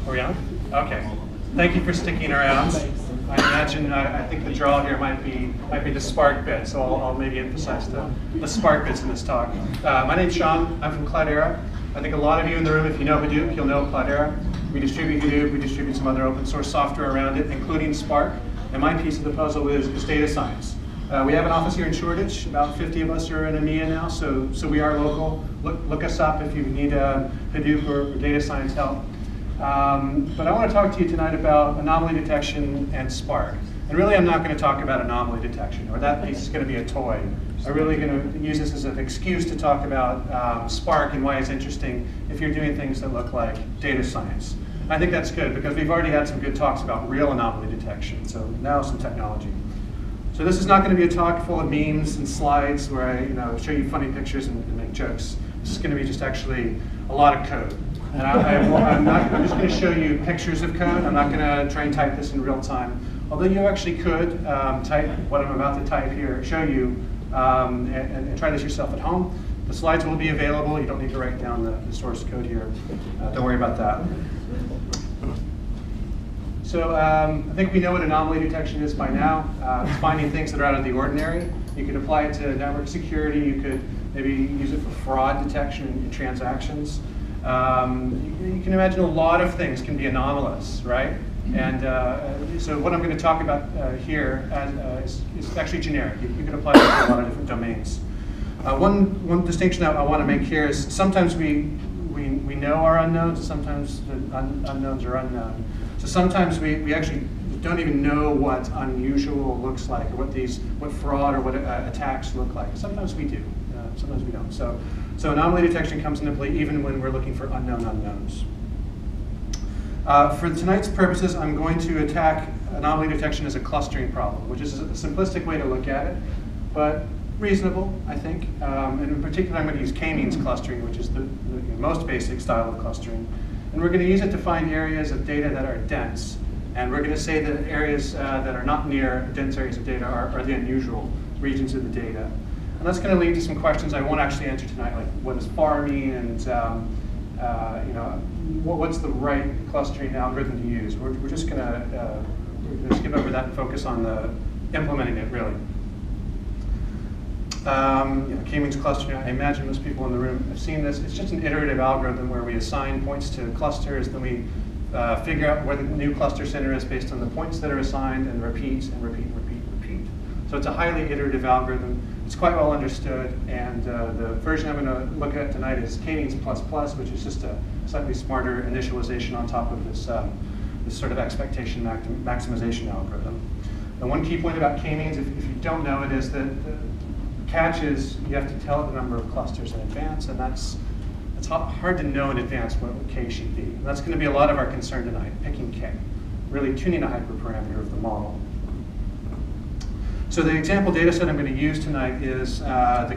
Are we on? Okay. Thank you for sticking around. I imagine, I think the draw here might be the Spark bit, so I'll maybe emphasize the Spark bits in this talk. My name's Sean. I'm from Cloudera. I think a lot of you in the room, if you know Hadoop, you'll know Cloudera. We distribute Hadoop. We distribute some other open source software around it, including Spark. And my piece of the puzzle is data science. We have an office here in Shoreditch. About 50 of us are in EMEA now, so we are local. Look us up if you need Hadoop or data science help. But I want to talk to you tonight about anomaly detection and Spark. And really, I'm not going to talk about anomaly detection, or that piece is going to be a toy. I'm really going to use this as an excuse to talk about Spark and why it's interesting if you're doing things that look like data science. And I think that's good, because we've already had some good talks about real anomaly detection, so now some technology. So this is not going to be a talk full of memes and slides where I show you funny pictures and make jokes. This is going to be just actually a lot of code. And I'm just going to show you pictures of code. I'm not going to try and type this in real time. Although you actually could type what I'm about to type here, show you, and try this yourself at home. The slides will be available. You don't need to write down the source code here. Don't worry about that. So I think we know what anomaly detection is by now. It's finding things that are out of the ordinary. You could apply it to network security. You could maybe use it for fraud detection in transactions. You can imagine a lot of things can be anomalous, right? And so what I'm going to talk about here is actually generic. You can apply it to a lot of different domains. One distinction I want to make here is sometimes we know our unknowns, and sometimes the unknowns are unknown. So sometimes we actually don't even know what unusual looks like, or what fraud or what attacks look like. Sometimes we do, sometimes we don't. So anomaly detection comes into play even when we're looking for unknown unknowns. For tonight's purposes, I'm going to attack anomaly detection as a clustering problem, which is a simplistic way to look at it, but reasonable, I think. And in particular, I'm going to use k-means clustering, which is the most basic style of clustering. And we're going to use it to find areas of data that are dense. And we're going to say that areas that are not near dense areas of data are the unusual regions of the data. And that's going to lead to some questions I won't actually answer tonight, like what does far mean, and what's the right clustering algorithm to use. We're just going to skip over that and focus on implementing it, really. K-means clustering, I imagine most people in the room have seen this. It's just an iterative algorithm where we assign points to clusters, then we figure out where the new cluster center is based on the points that are assigned, and repeat and repeat and repeat and repeat. So it's a highly iterative algorithm. It's quite well understood, and the version I'm going to look at tonight is k-means++, which is just a slightly smarter initialization on top of this sort of expectation maximization algorithm. And one key point about k-means, if you don't know it, is that the catch is you have to tell it the number of clusters in advance, and it's hard to know in advance what k should be. And that's going to be a lot of our concern tonight, picking k, really tuning a hyperparameter of the model. So the example data set I'm going to use tonight is the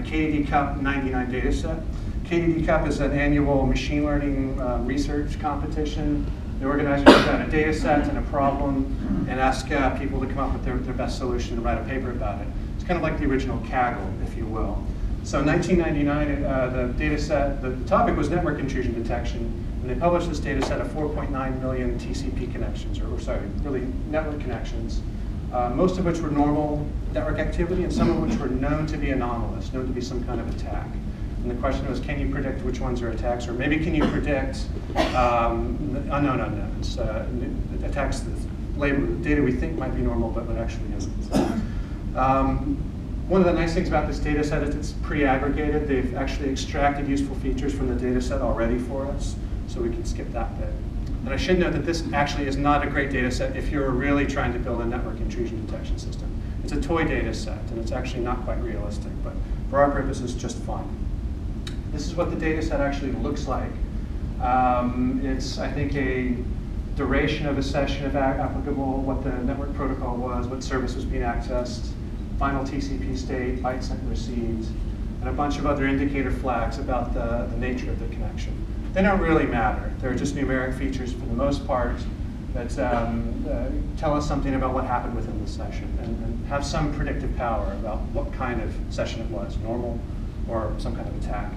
KDD Cup 99 data set. KDD Cup is an annual machine learning research competition. The organizers put out a data set and a problem and ask people to come up with their best solution and write a paper about it. It's kind of like the original Kaggle, if you will. So in 1999, the data set, the topic was network intrusion detection, and they published this data set of 4.9 million TCP connections, or sorry, really network connections, most of which were normal network activity, and some of which were known to be anomalous, known to be some kind of attack. And the question was, can you predict which ones are attacks, or maybe can you predict unknown unknowns, attacks that data we think might be normal, but actually isn't. One of the nice things about this data set is it's pre-aggregated. They've actually extracted useful features from the data set already for us, so we can skip that bit. And I should note that this actually is not a great data set if you're really trying to build a network intrusion detection system. It's a toy data set, and it's actually not quite realistic, but for our purposes, just fine. This is what the data set actually looks like. It's, I think, a duration of a session of applicable, what the network protocol was, what service was being accessed, final TCP state, byte sent and received, and a bunch of other indicator flags about the nature of the connection. They don't really matter. They're just numeric features for the most part that tell us something about what happened within the session and have some predictive power about what kind of session it was, normal or some kind of attack.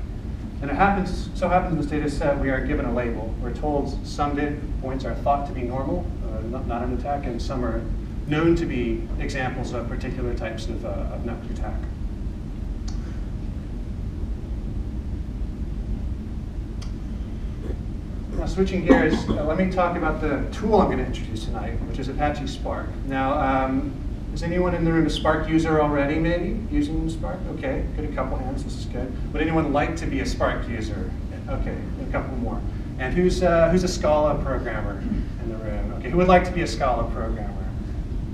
And so happens in this data set, we are given a label. We're told some data points are thought to be normal, not an attack, and some are known to be examples of particular types of network attack. Now, switching gears, let me talk about the tool I'm going to introduce tonight, which is Apache Spark. Now, is anyone in the room a Spark user already, maybe, using Spark? Okay, good, a couple hands, this is good. Would anyone like to be a Spark user? Okay, a couple more. And who's a Scala programmer in the room? Okay, who would like to be a Scala programmer?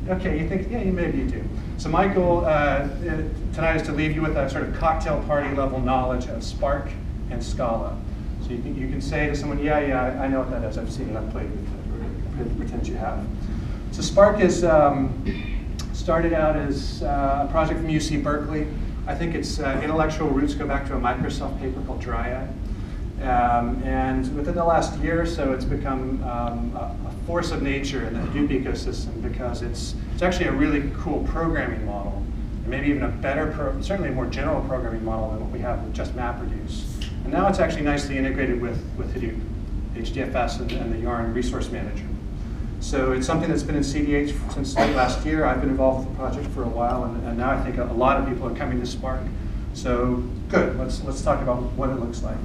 Okay, you think, yeah, maybe you do. So my goal tonight is to leave you with a sort of cocktail party level knowledge of Spark and Scala. So you can say to someone, yeah, I know what that is. I've seen it, I've played with it. Pretend you have. So Spark is started out as a project from UC Berkeley. I think its intellectual roots go back to a Microsoft paper called Dryad. And within the last year or so, it's become a force of nature in the Hadoop ecosystem because it's actually a really cool programming model, and maybe even a better, certainly a more general programming model than what we have with just MapReduce. And now it's actually nicely integrated with Hadoop, HDFS, and the Yarn resource manager. So it's something that's been in CDH since late last year. I've been involved with the project for a while, and now I think a lot of people are coming to Spark. So good, let's talk about what it looks like.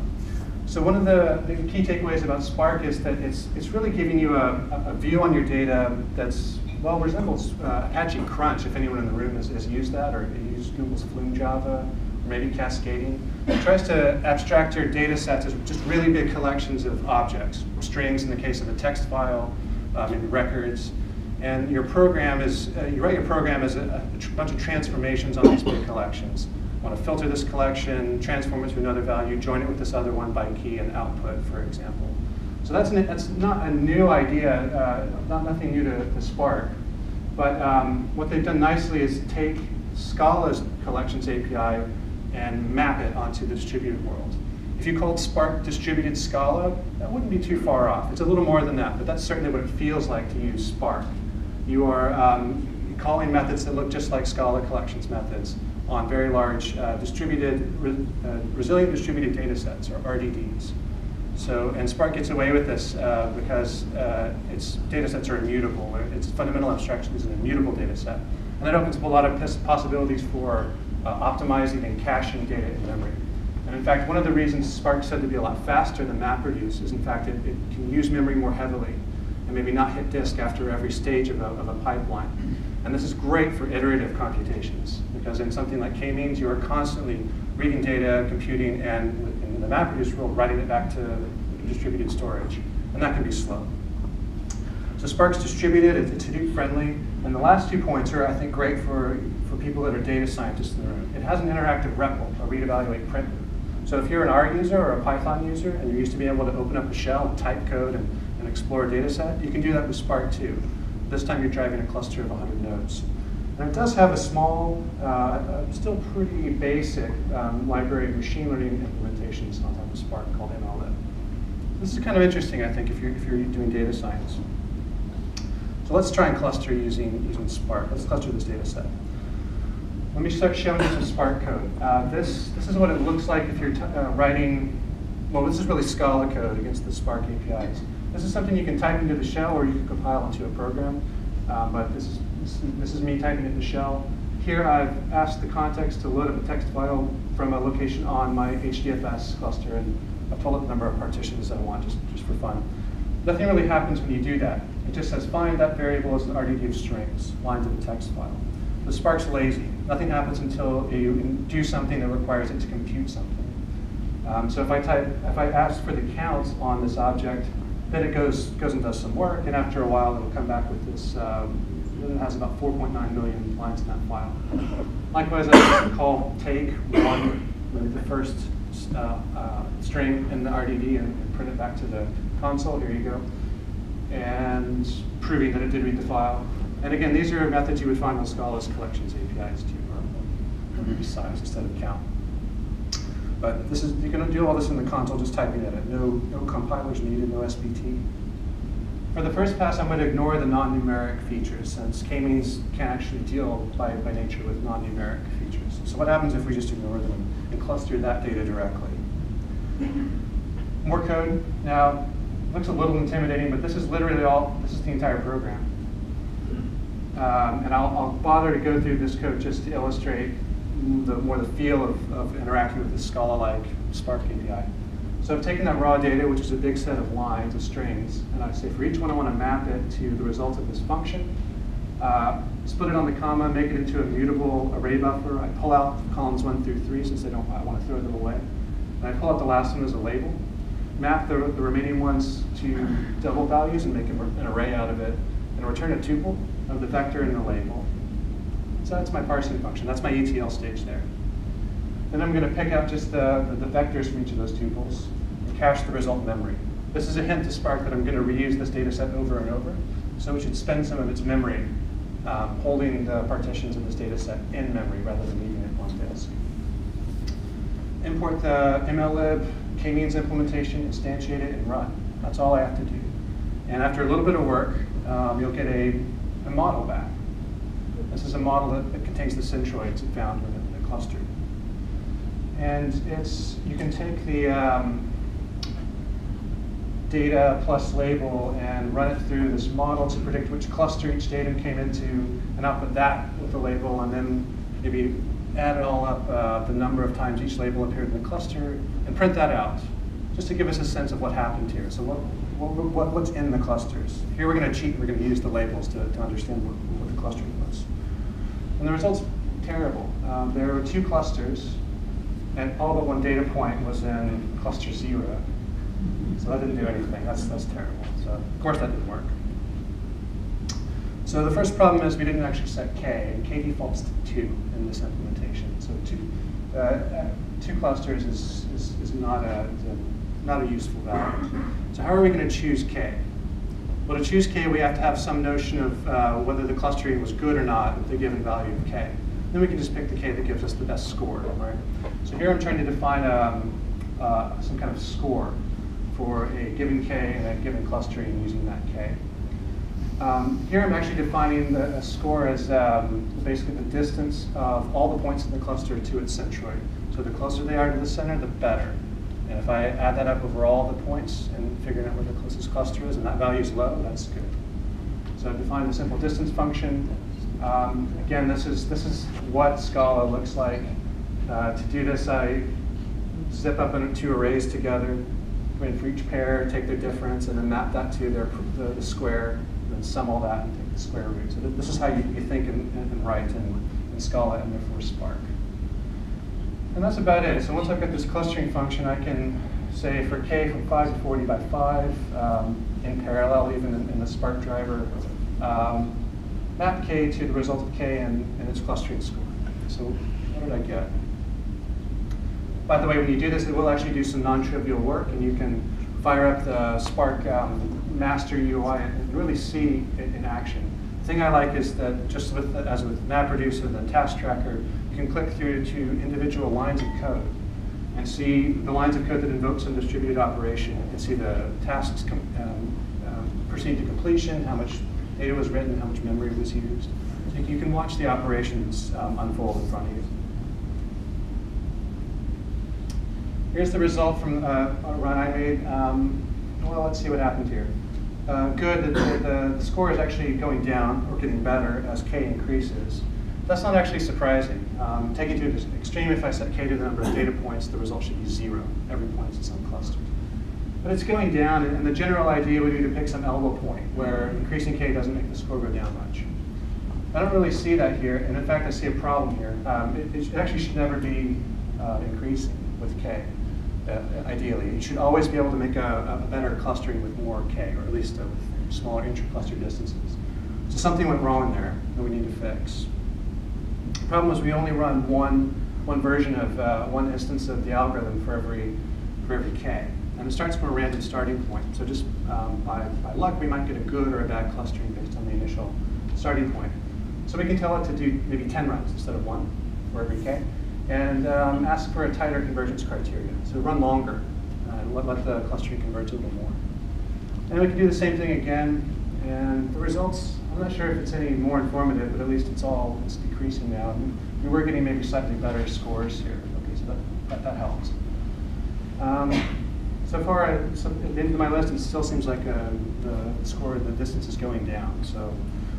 So one of the key takeaways about Spark is that it's really giving you a view on your data that's, well, resembles Apache Crunch, if anyone in the room has used that, or used Google's Flume Java, or maybe Cascading. It tries to abstract your data sets as just really big collections of objects, strings in the case of a text file, maybe records. And your program is, you write your program as a bunch of transformations on these big collections. I want to filter this collection, transform it to another value, join it with this other one by key and output, for example. So that's not a new idea, nothing new to Spark. But what they've done nicely is take Scala's collections API and map it onto the distributed world. If you called Spark distributed Scala, that wouldn't be too far off. It's a little more than that, but that's certainly what it feels like to use Spark. You are calling methods that look just like Scala collections methods on very large resilient distributed data sets, or RDDs. So, and Spark gets away with this because its data sets are immutable. Its fundamental abstraction is an immutable data set. And that opens up a lot of possibilities for optimizing and caching data in memory. And in fact, one of the reasons Spark's said to be a lot faster than MapReduce is, in fact, it can use memory more heavily and maybe not hit disk after every stage of a pipeline. And this is great for iterative computations, because in something like k-means, you are constantly reading data, computing, and in the MapReduce world, writing it back to distributed storage. And that can be slow. So Spark's distributed, it's Hadoop friendly, and the last 2 points are, I think, great for people that are data scientists in the room. It has an interactive REPL, a read, evaluate, print loop. So if you're an R user or a Python user, and you're used to being able to open up a shell, type code, and explore a data set, you can do that with Spark too. This time you're driving a cluster of 100 nodes. And it does have a small, still pretty basic library of machine learning implementations on top of Spark called MLlib. This is kind of interesting, I think, if you're doing data science. So let's try and cluster using Spark. Let's cluster this data set. Let me start showing you some Spark code. This is what it looks like if you're writing, well, this is really Scala code against the Spark APIs. This is something you can type into the shell, or you can compile into a program. But this is me typing into the shell. Here I've asked the context to load up a text file from a location on my HDFS cluster, and I've told it the number of partitions I want, just for fun. Nothing really happens when you do that. It just says, find that variable as an RDD of strings, lines of a text file. The Spark's lazy. Nothing happens until you do something that requires it to compute something. So if I ask for the counts on this object, then it goes and does some work, and after a while it'll come back with this, it has about 4.9 million lines in that file. Likewise, I can call take one, maybe the first string in the RDD and print it back to the console. Here you go. And proving that it did read the file. And again, these are methods you would find on Scala's collections APIs too, or maybe size instead of count. But this is, you can do all this in the console just typing at it. No compilers needed, no SBT. For the first pass, I'm going to ignore the non-numeric features, since k-means can't actually deal by nature with non-numeric features. So what happens if we just ignore them and cluster that data directly? More code. Now, it looks a little intimidating, but this is literally this is the entire program. And I'll bother to go through this code just to illustrate more the feel of interacting with the Scala-like Spark API. So I've taken that raw data, which is a big set of lines, of strings, and I say for each one I want to map it to the result of this function, split it on the comma, make it into a mutable array buffer. I pull out columns 1 through 3 since I want to throw them away. And I pull out the last one as a label, map the remaining ones to double values and make an array out of it, and return a tuple of the vector and the label. So that's my parsing function. That's my ETL stage there. Then I'm going to pick out just the vectors from each of those tuples and cache the result in memory. This is a hint to Spark that I'm going to reuse this data set over and over. So we should spend some of its memory holding the partitions of this data set in memory rather than leaving it on disk. Import the MLlib k-means implementation, instantiate it, and run. That's all I have to do. And after a little bit of work, you'll get a model back. This is a model that contains the centroids it found in the cluster. And you can take the data plus label and run it through this model to predict which cluster each datum came into, and output that with the label, and then maybe add it all up, the number of times each label appeared in the cluster, and print that out, just to give us a sense of what happened here. So what's in the clusters? Here we're going to cheat, we're going to use the labels to understand what the clustering was. And the result's terrible. There were 2 clusters, and all but one data point was in cluster 0. So that didn't do anything. That's terrible. So of course that didn't work. So the first problem is we didn't actually set k, and k defaults to 2 in this implementation. So 2 clusters is not a useful value. So how are we going to choose k? Well, to choose k, we have to have some notion of whether the clustering was good or not with the given value of k. Then we can just pick the k that gives us the best score, right? So here I'm trying to define some kind of score for a given k and a given clustering using that k. Here I'm actually defining a score as basically the distance of all the points in the cluster to its centroid. So the closer they are to the center, the better. And if I add that up over all the points and figure out where the closest cluster is, and that value is low, that's good. So I've defined a simple distance function. Again, this is what Scala looks like. To do this, I zip up 2 arrays together, and for each pair, take their difference, and then map that to the square, and then sum all that and take the square root. So this is how you think and write in Scala and therefore Spark. And that's about it. So once I've got this clustering function, I can say for k from 5 to 40 by 5, in parallel, even in the Spark driver, map k to the result of k and its clustering score. So what did I get? By the way, when you do this, it will actually do some non-trivial work, and you can fire up the Spark master UI and really see it in action. The thing I like is that just as with MapReduce and the task tracker, you can click through to individual lines of code and see the lines of code that invoke some distributed operation. You can see the tasks proceed to completion, how much data was written, how much memory was used. So you can watch the operations unfold in front of you. Here's the result from a run I made. Well, let's see what happened here. Good, the score is actually going down or getting better as k increases. That's not actually surprising. Take it to the extreme, if I set k to the number of data points, the result should be 0. Every point is in some cluster. But it's going down, and the general idea would be to pick some elbow point where increasing k doesn't make the score go down much. I don't really see that here, and in fact, I see a problem here. It actually should never be increasing with k. Ideally, you should always be able to make a better clustering with more k, or at least with smaller intra-cluster distances. So something went wrong there that we need to fix. The problem is we only run one version of one instance of the algorithm for every k, and it starts from a random starting point. So just by luck, we might get a good or a bad clustering based on the initial starting point. So we can tell it to do maybe 10 runs instead of 1 for every k. And ask for a tighter convergence criteria. So run longer, and let the clustering converge a little more. And we can do the same thing again, and the results, I'm not sure if it's any more informative, but at least it's decreasing now. And we were getting maybe slightly better scores here. Okay, so that helps. So far, at the end of my list, it still seems like the score, the distance is going down. So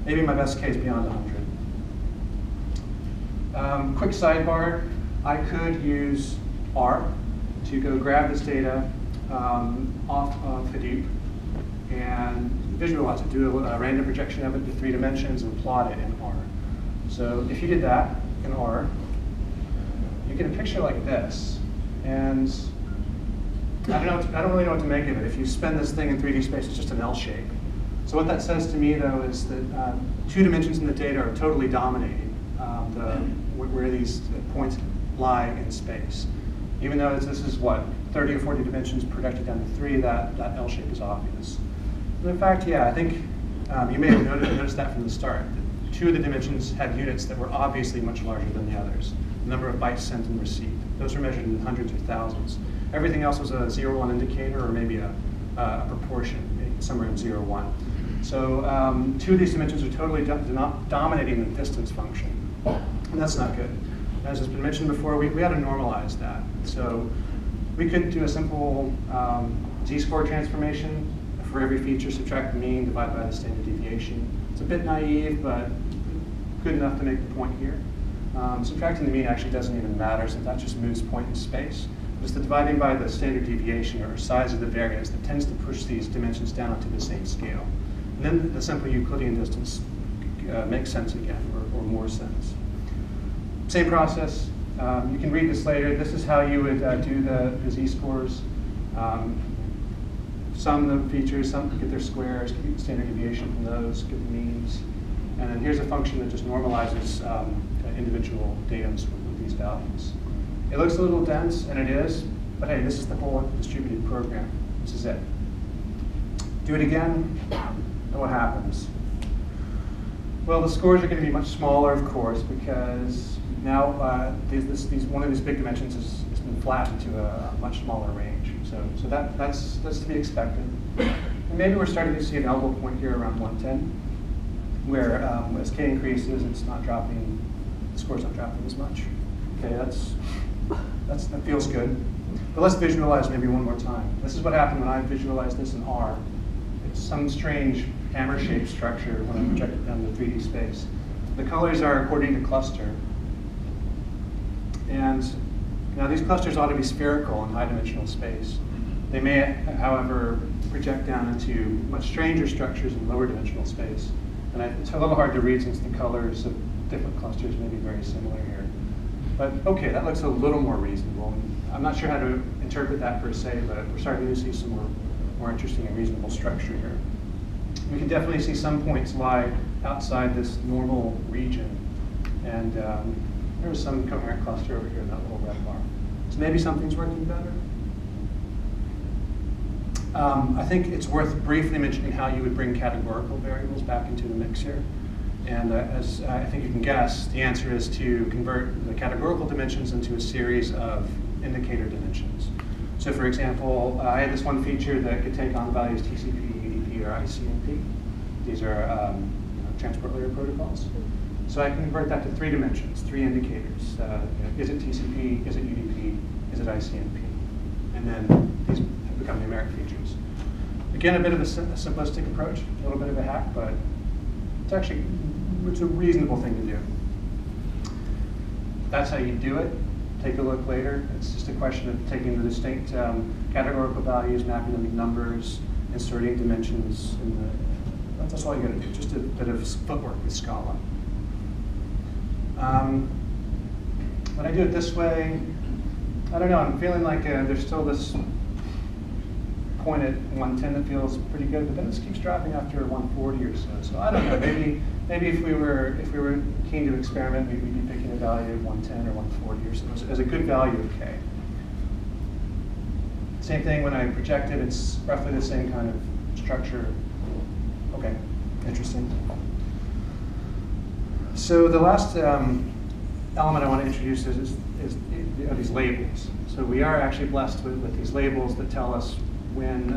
maybe my best case beyond 100. Quick sidebar, I could use R to go grab this data off of Hadoop and visualize it, do a random projection of it to 3 dimensions and plot it in R. So if you did that in R, you get a picture like this. And I don't really know what to make of it. If you spin this thing in 3D space, it's just an L shape. So what that says to me, though, is that 2 dimensions in the data are totally dominating where these points lie in space. Even though this is, what, 30 or 40 dimensions projected down to 3, that L shape is obvious. And in fact, yeah, I think you may have noticed that from the start. 2 of the dimensions had units that were obviously much larger than the others. The number of bytes sent and received. Those were measured in hundreds or thousands. Everything else was a 0-1 indicator, or maybe a proportion, maybe somewhere in 0-1. So 2 of these dimensions are totally dominating the distance function. And that's not good. As has been mentioned before, we had to normalize that. So we could do a simple z-score transformation. For every feature, subtract the mean, divide by the standard deviation. It's a bit naive, but good enough to make the point here. Subtracting the mean actually doesn't even matter, since that just moves point in space. It's the dividing by the standard deviation, or size of the variance, that tends to push these dimensions down to the same scale. And then the simple Euclidean distance makes sense again, or more sense. Same process. You can read this later. This is how you would do the z-scores. Sum the features, get their squares, get the standard deviation from those, get the means. And then here's a function that just normalizes individual datums with these values. It looks a little dense, and it is, but hey, this is the whole distributed program. This is it. Do it again, and what happens? Well, the scores are going to be much smaller, of course, because now one of these big dimensions has been flattened to a much smaller range. So that's to be expected. And maybe we're starting to see an elbow point here around 110, where as k increases, it's not dropping, the score's not dropping as much. Okay, that feels good. But let's visualize maybe one more time. This is what happened when I visualized this in R. It's some strange hammer-shaped structure when I project it down to 3D space. The colors are according to cluster. And now these clusters ought to be spherical in high-dimensional space. They may, however, project down into much stranger structures in lower-dimensional space. And it's a little hard to read since the colors of different clusters may be very similar here. But okay, that looks a little more reasonable. I'm not sure how to interpret that per se, but we're starting to see some more interesting and reasonable structure here. We can definitely see some points lie outside this normal region. And there's some coherent cluster over here in that little red bar. So maybe something's working better. I think it's worth briefly mentioning how you would bring categorical variables back into the mix here. And as I think you can guess, the answer is to convert the categorical dimensions into a series of indicator dimensions. So for example, I had this one feature that could take on values TCP, UDP, or ICMP. These are transport layer protocols. So I can convert that to 3 dimensions, 3 indicators. Is it TCP, is it UDP, is it ICMP? And then these become numeric features. Again, a bit of a simplistic approach, a little bit of a hack, but it's a reasonable thing to do. That's how you do it. Take a look later. It's just a question of taking the distinct categorical values, mapping them to numbers, inserting dimensions. That's all you got to do, just a bit of footwork with Scala. When I do it this way, I don't know, I'm feeling like there's still this point at 110 that feels pretty good, but then it keeps dropping after 140 or so. So I don't know, maybe if we were keen to experiment, maybe we'd be picking a value of 110 or 140 or so as a good value of k. Same thing when I project it, it's roughly the same kind of structure. Okay, interesting. So the last element I want to introduce is these labels. So we are actually blessed with these labels that tell us when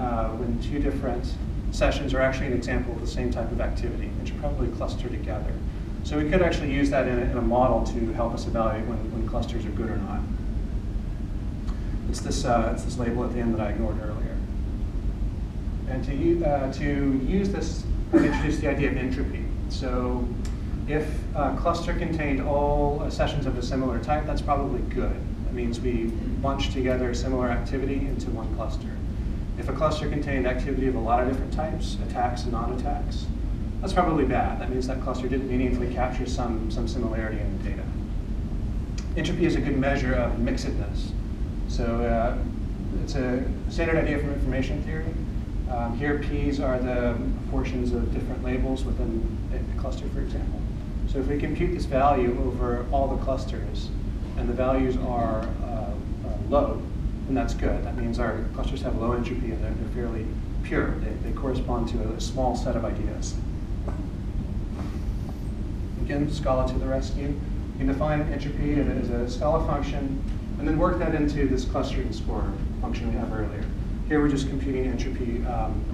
2 different sessions are actually an example of the same type of activity, which should probably cluster together. So we could actually use that in a model to help us evaluate when clusters are good or not. It's this label at the end that I ignored earlier. And to use this, I've introduced the idea of entropy. So if a cluster contained all sessions of a similar type, that's probably good. That means we bunch together similar activity into one cluster. If a cluster contained activity of a lot of different types, attacks and non-attacks, that's probably bad. That means that cluster didn't meaningfully capture some similarity in the data. Entropy is a good measure of mixedness. So it's a standard idea from information theory. Here, P's are the portions of different labels within a cluster, for example. So if we compute this value over all the clusters, and the values are low, then that's good. That means our clusters have low entropy and they're fairly pure. They correspond to a small set of ideas. Again, Scala to the rescue. You can define entropy as a Scala function, and then work that into this clustering score function we have earlier. Here we're just computing entropy.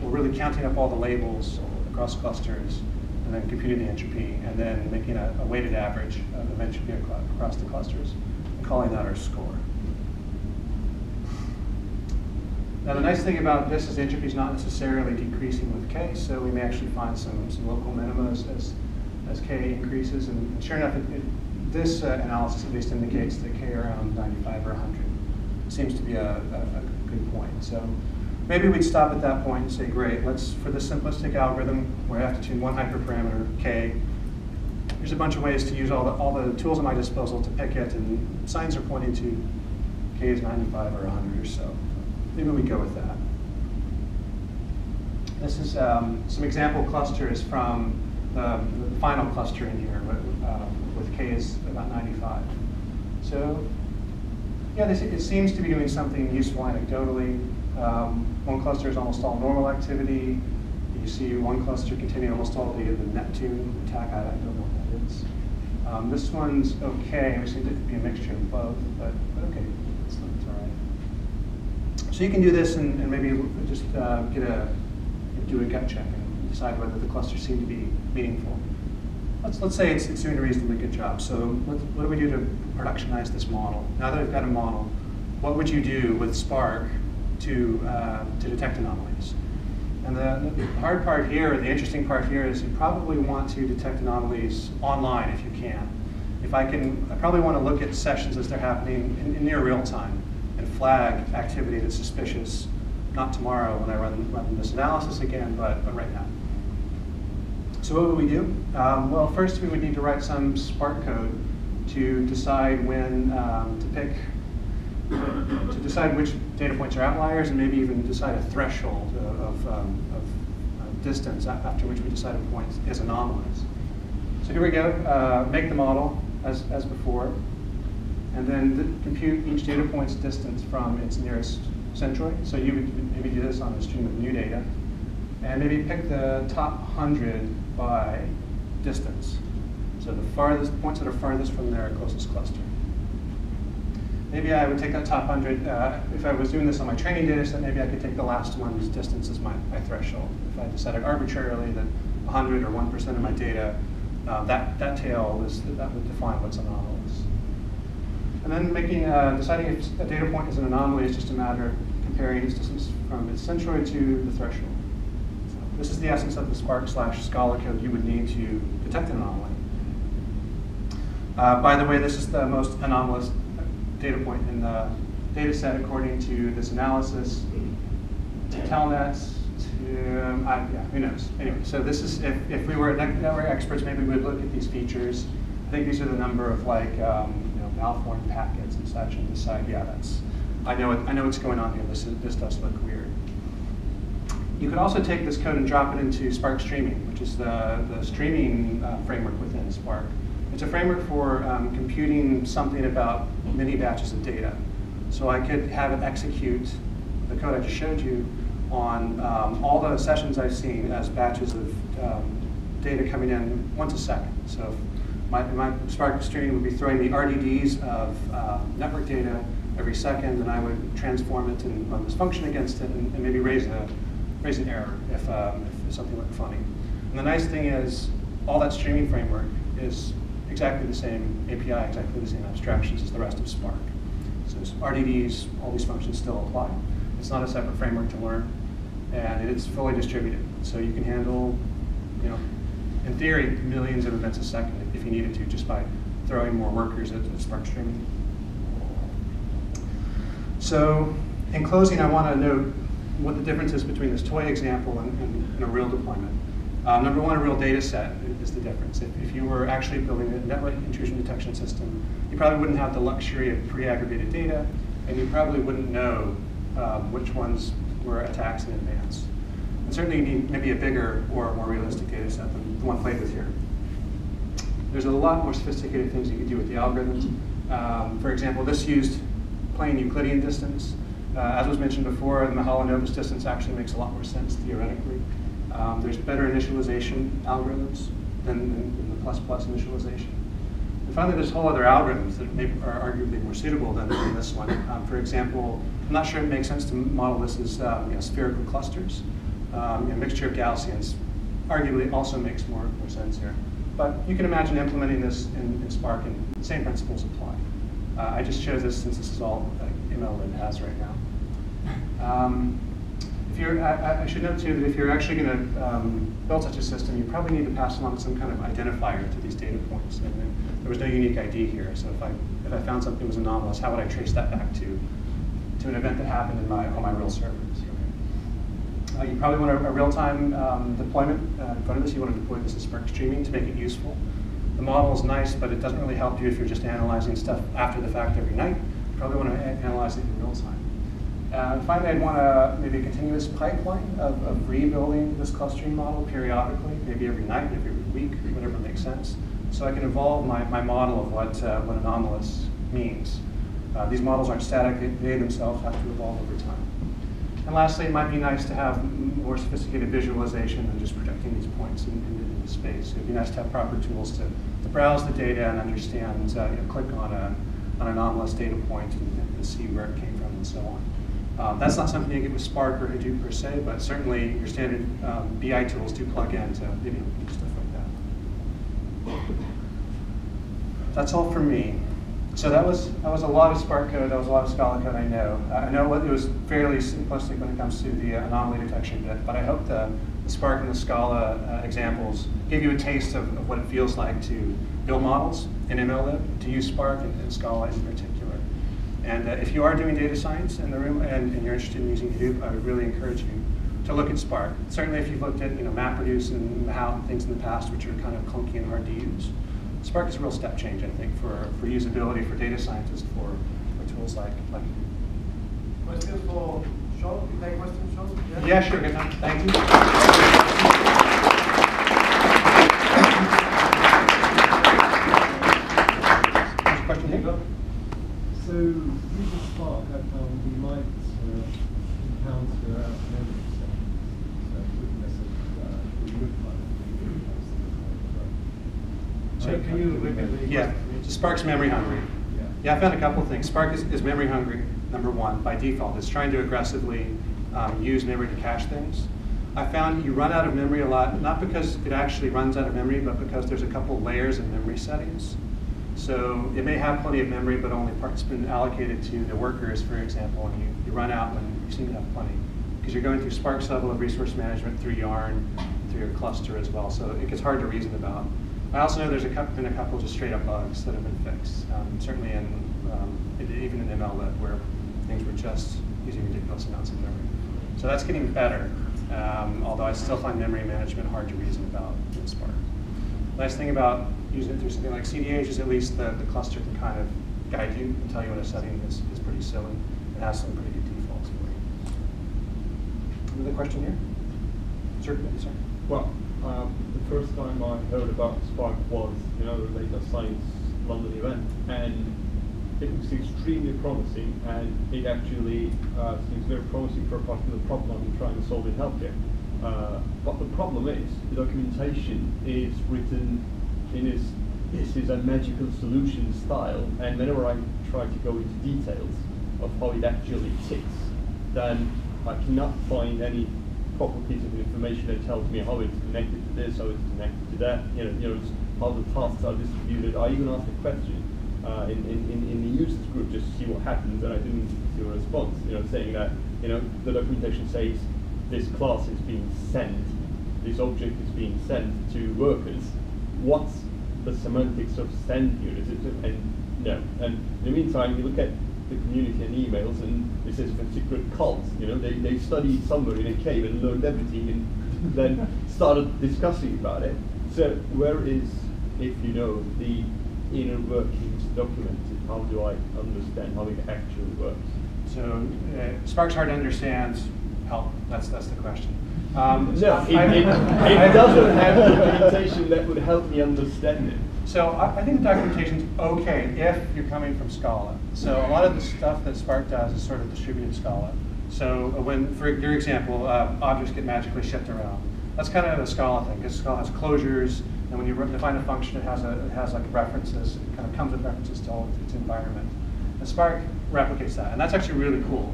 We're really counting up all the labels across clusters, and then computing the entropy, and then making a weighted average of entropy across the clusters, and calling that our score. Now the nice thing about this is entropy is not necessarily decreasing with k, so we may actually find some local minima as k increases, and sure enough, this analysis at least indicates that k around 95 or 100 seems to be a good point. So maybe we'd stop at that point and say, great, let's, for this simplistic algorithm, where I have to tune one hyperparameter, k, there's a bunch of ways to use all the tools at my disposal to pick it, and signs are pointing to k is 95 or 100 or so. Maybe we go with that. This is some example clusters from the final cluster in here with k is about 95. So yeah, it seems to be doing something useful anecdotally. One cluster is almost all normal activity. You see one cluster containing almost all the Neptune attack. I don't know what that is. This one's okay. We seem to be a mixture of both, but okay, it's all right. So you can do this and maybe just do a gut check and decide whether the clusters seem to be meaningful. Let's say it's doing a reasonably good job. So what do we do to productionize this model? Now that we've got a model, what would you do with Spark to detect anomalies? And the hard part here, or the interesting part here, is you probably want to detect anomalies online if you can. I probably want to look at sessions as they're happening in near real time and flag activity that's suspicious, not tomorrow when I run this analysis again, but right now. So what would we do? Well, first we would need to write some Spark code to decide when to decide which data points are outliers, and maybe even decide a threshold of distance after which we decide a point is anomalous. So here we go. Make the model as before, and then compute each data point's distance from its nearest centroid. So you would maybe do this on a stream of new data, and maybe pick the top 100 by distance. So the points that are farthest from their closest cluster. Maybe I would take that top 100. If I was doing this on my training data set, maybe I could take the last one's distance as my threshold. If I decided arbitrarily that 100 or 1% of my data, that tail that would define what's anomalous. And then deciding if a data point is an anomaly is just a matter of comparing its distance from its centroid to the threshold. This is the essence of the Spark/Scala code you would need to detect an anomaly. By the way, this is the most anomalous data point in the data set according to this analysis. To telnets, who knows? Anyway, so this is, if we were network experts, maybe we would look at these features. I think these are the number of malformed packets and such, and decide, yeah, I know what's going on here. This does look weird. You could also take this code and drop it into Spark Streaming, which is the streaming framework within Spark. It's a framework for computing something about many batches of data. So I could have it execute the code I just showed you on all the sessions I've seen as batches of data coming in once a second. So my Spark Streaming would be throwing the RDDs of network data every second, and I would transform it and run this function against it, and maybe raise an error if something went funny. And the nice thing is, all that streaming framework is exactly the same API, exactly the same abstractions as the rest of Spark. So RDDs, all these functions still apply. It's not a separate framework to learn, and it's fully distributed. So you can handle, in theory, millions of events a second if you needed to, just by throwing more workers at Spark streaming. So in closing, I want to note what the difference is between this toy example and a real deployment. Number one, a real data set is the difference. If you were actually building a network intrusion detection system, you probably wouldn't have the luxury of pre-aggregated data, and you probably wouldn't know which ones were attacks in advance. And certainly you need maybe a bigger or more realistic data set than the one played with here. There's a lot more sophisticated things you can do with the algorithms. For example, this used plain Euclidean distance. As was mentioned before, the Mahalo-Novus distance actually makes a lot more sense theoretically. There's better initialization algorithms than the plus initialization. And finally, there's whole other algorithms that are arguably more suitable than this one. For example, I'm not sure it makes sense to model this as spherical clusters. A mixture of Gaussians arguably also makes more sense here. But you can imagine implementing this in Spark, and the same principles apply. I just chose this since this is all MLlib has right now. I should note too that if you're actually going to build such a system, you probably need to pass along some kind of identifier to these data points. And there was no unique ID here, so if I found something was anomalous, how would I trace that back to an event that happened on my real servers? You probably want a real-time deployment in front of this. You want to deploy this as Spark streaming to make it useful. The model is nice, but it doesn't really help you if you're just analyzing stuff after the fact every night. You probably want to analyze it in real time. Finally, I'd want maybe a continuous pipeline of rebuilding this clustering model periodically, maybe every night, maybe every week, whatever makes sense, so I can evolve my model of what anomalous means. These models aren't static, they themselves have to evolve over time. And lastly, it might be nice to have more sophisticated visualization than just projecting these points into space. It'd be nice to have proper tools to browse the data and understand, click on an anomalous data point and see where it came from and so on. That's not something you get with Spark or Hadoop per se, but certainly your standard BI tools do plug into maybe stuff like that. That's all for me. So that was a lot of Spark code, that was a lot of Scala code, I know. I know it was fairly simplistic when it comes to the anomaly detection bit, but I hope the Spark and the Scala examples give you a taste of what it feels like to build models in MLlib, to use Spark and Scala in particular. And if you are doing data science in the room and you're interested in using Hadoop, I would really encourage you to look at Spark. Certainly if you've looked at MapReduce and how things in the past which are kind of clunky and hard to use, Spark is a real step change, I think, for usability for data scientists for tools like Hadoop. Questions for Sean? You take questions, Sean? Yeah, sure. Good time. Thank you. Question here? So, using Spark, I found we might encounter memory settings. So, we would So can you repeat the Yeah, so Spark's memory hungry. Yeah, I found a couple of things. Spark is memory hungry, number one, by default. It's trying to aggressively use memory to cache things. I found you run out of memory a lot, not because it actually runs out of memory, but because there's a couple layers of memory settings. So it may have plenty of memory, but only part's been allocated to the workers, for example, and you run out when you seem to have plenty. Because you're going through Spark's level of resource management through Yarn, through your cluster as well, so it gets hard to reason about. I also know there's been a couple just straight up bugs that have been fixed, certainly even in MLlib, where things were just using ridiculous amounts of memory. So that's getting better, although I still find memory management hard to reason about in Spark. The nice thing about using it through something like CDH is at least the cluster can kind of guide you and tell you when a setting is pretty silly and has some pretty good defaults for you. Another question here? Certainly, sir. Well, the first time I heard about Spark was another data science London event, and it looks extremely promising, and it actually seems very promising for a particular problem I'm trying to solve in healthcare. But the problem is, the documentation is written in this is a magical solution style, and whenever I try to go into details of how it actually ticks, then I cannot find any proper piece of information that tells me how it's connected to this, how it's connected to that, how the tasks are distributed. I even asked a question, in the users group just to see what happens, and I didn't see a response. Saying that the documentation says this class is being sent, this object is being sent to workers. What's the semantics of send here? Is it and no? And in the meantime, you look at the community and emails, and it says for secret cults. They studied somewhere in a cave and learned everything, and then started discussing about it. So where is, if you know, the inner workings documented? How do I understand how it actually works? So Spark's hard to understand. Help. That's the question. No, it doesn't have documentation that would help me understand it. So I think the documentation's okay if you're coming from Scala. So a lot of the stuff that Spark does is sort of distributed Scala. So when, for your example, objects get magically shipped around, that's kind of a Scala thing, because Scala has closures, and when you define a function, it has like references. It kind of comes with references to all its environment. And Spark replicates that, and that's actually really cool.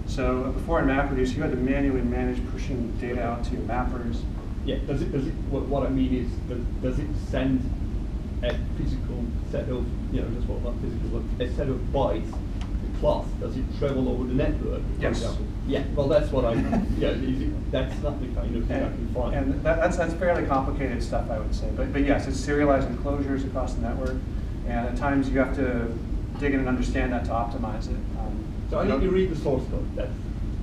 So before in MapReduce, you had to manually manage pushing data out to your mappers. Yeah. Does it? What I mean is, does it send a physical set of, just what, not physical, but a set of bytes, the class? Does it travel over the network? Yes. For example? Yeah. Well, that's what I. That's not the kind of thing I can find. And that's fairly complicated stuff, I would say. But yes, it's serialized enclosures across the network, and at times you have to dig in and understand that to optimize it. So I need to read the source code. That's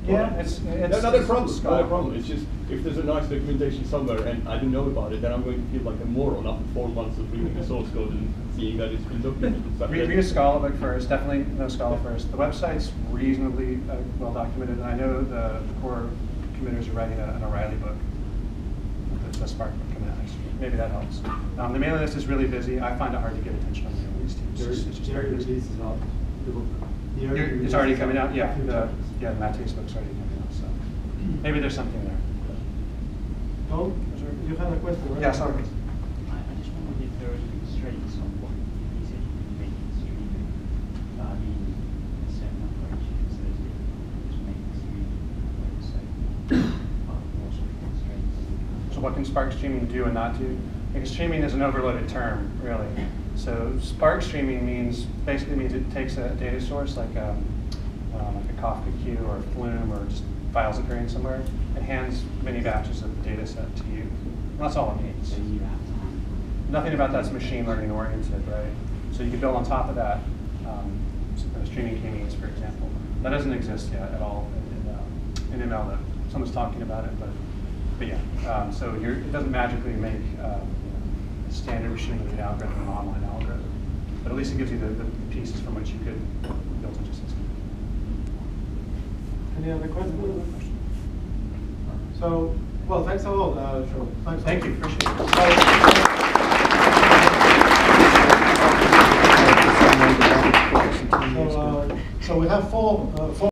it's not a problem. Not a problem. It's just if there's a nice documentation somewhere and I don't know about it, then I'm going to feel like a moron after 4 months of reading the source code and seeing that it's been documented. Read a Scala book first. Definitely know Scala first. The website's reasonably well documented, and I know the core committers are writing an O'Reilly book. The Spark book coming out next week. Maybe that helps. The mailing list is really busy. I find it hard to get attention on the mailing list too. It's just very busy. It's already coming out, yeah. The Matthew's book's already coming out, so maybe there's something there. Tom, you had a question, right? Yeah, sorry. I just wondered if there are any constraints on what you said you can make it streaming. I mean, a certain operations that just make it streaming. So, what sort of constraints? So what can Spark Streaming do and not do? Because streaming is an overloaded term, really. So Spark Streaming basically means it takes a data source like a Kafka queue or Flume or just files appearing somewhere and hands many batches of the data set to you. And that's all it means. So you have time. Nothing about that's machine learning oriented, right? So you can build on top of that streaming k-means, for example. That doesn't exist yet at all in MLlib. Someone's talking about it, but yeah. So it doesn't magically make standard machine learning algorithm and online algorithm. But at least it gives you the pieces from which you could build such a system. Any other questions? So, well, thanks a lot, Sean. Thank you, appreciate it. So we have four